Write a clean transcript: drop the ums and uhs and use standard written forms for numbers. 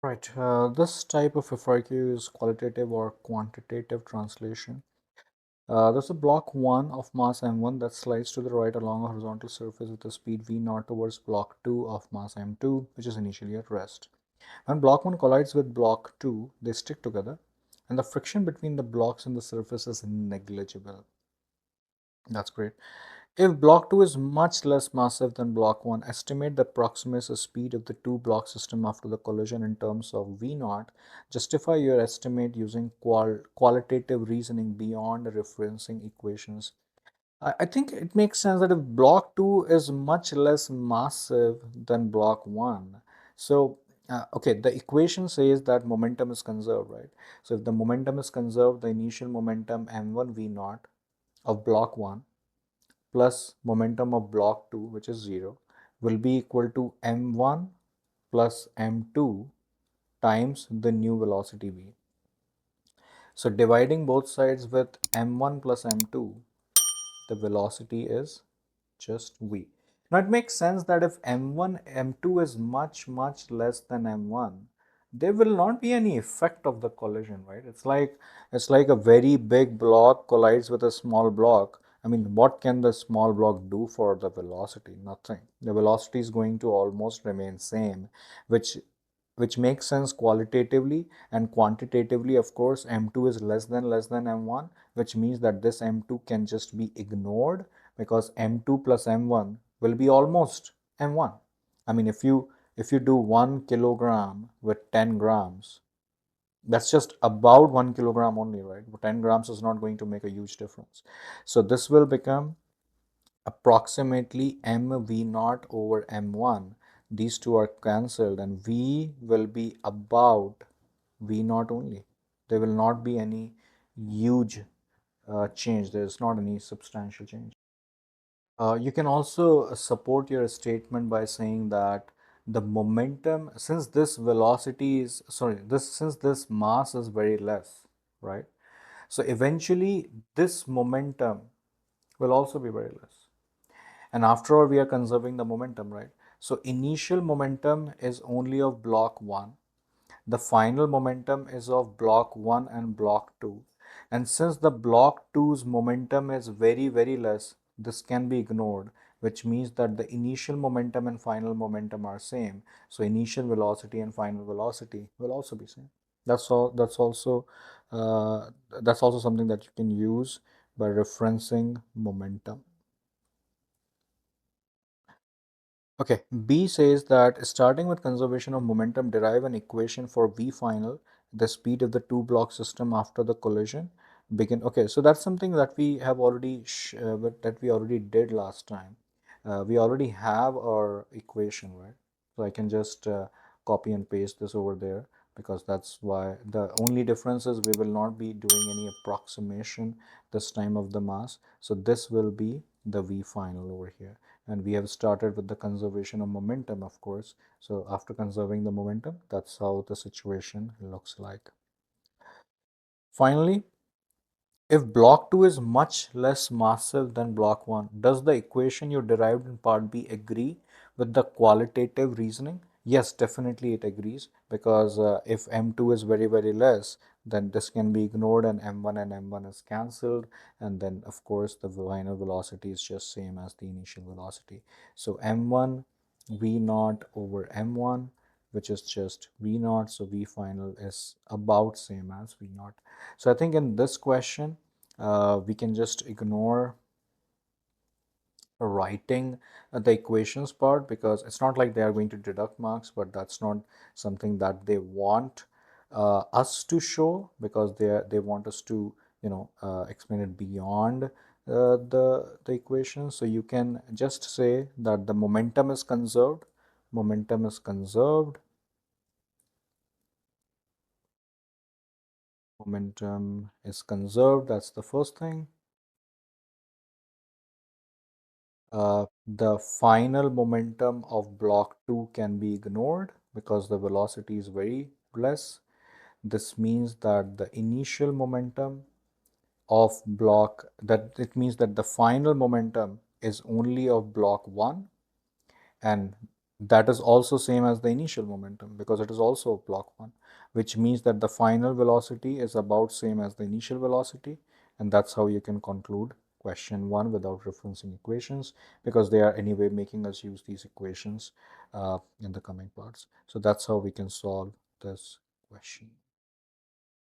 Right. This type of FRQ is qualitative or quantitative translation. There's a block 1 of mass m1 that slides to the right along a horizontal surface with a speed v0 towards block 2 of mass m2, which is initially at rest. When block 1 collides with block 2, they stick together, and the friction between the blocks and the surface is negligible. That's great. If block 2 is much less massive than block 1, estimate the approximate speed of the two block system after the collision in terms of V0. Justify your estimate using qualitative reasoning beyond the referencing equations. I think it makes sense that if block 2 is much less massive than block 1, so okay, the equation says that momentum is conserved, right? So if the momentum is conserved, the initial momentum m1 v0 of block 1 plus momentum of block 2, which is 0, will be equal to m1 plus m2 times the new velocity v. So dividing both sides with m1 plus m2, the velocity is just v. Now it makes sense that if m1, m2 is much less than m1, there will not be any effect of the collision, right? It's like a very big block collides with a small block. I mean, what can the small block do for the velocity? Nothing. The velocity is going to almost remain same, which which makes sense qualitatively, and quantitatively, of course, m2 is less than m1, which means that this m2 can just be ignored because m2 plus m1 will be almost m1. I mean, if you do 1 kilogram with 10 grams, that's just about 1 kilogram only, right? 10 grams is not going to make a huge difference. So this will become approximately mv0 over m1. These two are cancelled and v will be about v0 only. There will not be any huge change. There is not any substantial change. You can also support your statement by saying that the momentum, since this velocity is, sorry, since this mass is very less, right? So eventually this momentum will also be very less. And after all, we are conserving the momentum, right? So initial momentum is only of block 1. The final momentum is of block 1 and block 2. And since the block two's momentum is very less, this can be ignored, which means that the initial momentum and final momentum are same. So initial velocity and final velocity will also be same. That's all. Uh, that's also something that you can use by referencing momentum. Okay, B says that starting with conservation of momentum, derive an equation for V final, the speed of the two block system after the collision. Begin. Okay, so that's something that we have already that we already did last time. We already have our equation, right? So I can just copy and paste this over there, because that's why the only difference is we will not be doing any approximation this time of the mass. So this will be the V final over here, and we have started with the conservation of momentum, of course. So after conserving the momentum, that's how the situation looks like. Finally, if block 2 is much less massive than block 1, does the equation you derived in part B agree with the qualitative reasoning? Yes, definitely it agrees, because if m2 is very less, then this can be ignored and m1 is cancelled, and then of course the final velocity is just same as the initial velocity. So m1 v0 over m1, which is just v0, so v final is about same as v0. So I think in this question, we can just ignore writing the equations part, because it's not like they are going to deduct marks, but that's not something that they want us to show, because they want us to, explain it beyond the equation. So you can just say that the momentum is conserved. Momentum is conserved. Momentum is conserved. That's the first thing. The final momentum of block 2 can be ignored because the velocity is very less. This means that the initial momentum of block, that it means that the final momentum is only of block 1, and that is also same as the initial momentum because it is also block 1, which means that the final velocity is about same as the initial velocity, and that's how you can conclude question 1 without referencing equations, because they are anyway making us use these equations in the coming parts. So that's how we can solve this question.